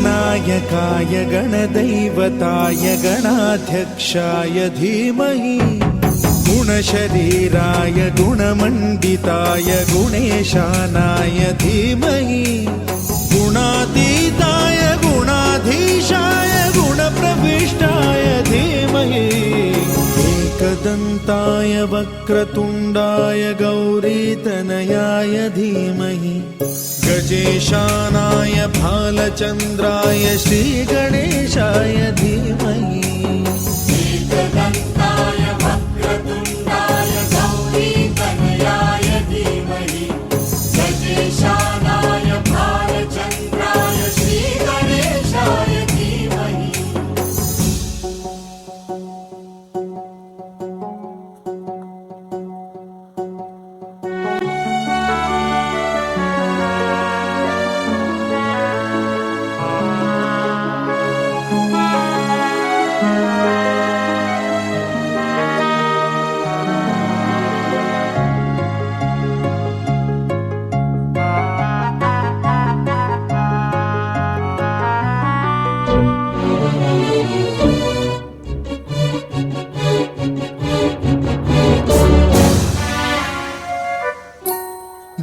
गणनायकाय गणदैवताय गणाध्यक्षाय धीमहि गुणशरीराय गुणमण्डिताय गुणेशानाय धीमहि गुणातीताय गुणाधीशाय गुणप्रविष्टाय धीमहि एकदन्ताय वक्रतुण्डाय गौरीतनयाय धीमहि गजेशानाय भालचन्द्राय श्रीगणेशाय धीमहि एकदन्ताय वक्रतुण्डाय गौरीतनयाय धीमहि गजेशानाय भालचन्द्राय श्रीगणेशाय धीमहि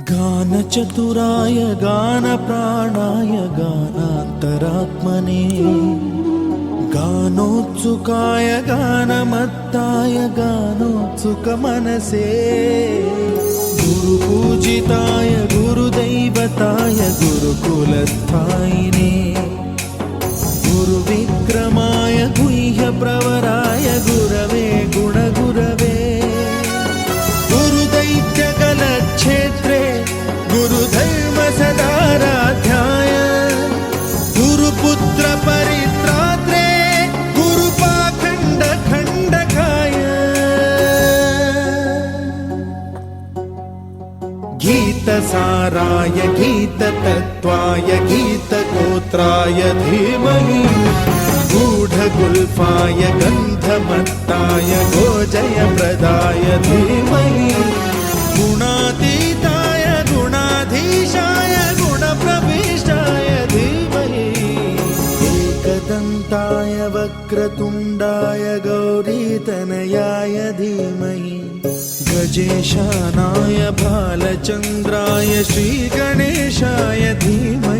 गानचतुराय गानप्राणाय गानान्तरात्मने गानोत्सुकाय गानमत्ताय गानोत्सुकमनसे गुरुपूजिताय गुरुदैवताय गुरुकुलस्थायिने गुरुविक्रमाय गुह्यप्रवराय गुरवे गुणगुरवे गुरुदैत्यकलक्षेत्रे गुरुधर्मसदाराध्याय गुरुपुत्र परित्रात्रे गुरुपाखण्डखण्डकाय गीतसाराय गीततत्त्वाय गीतगोत्राय धीमहि गूढगुल्फाय गन्धमत्ताय गोजयप्रदाय धीमहि गुणातीताय गुणाधीशाय गुणप्रविष्टाय धीमहि एकदन्ताय वक्रतुण्डाय गौरीतनयाय धीमहि गजेशानाय भालचन्द्राय श्रीगणेशाय धीमहि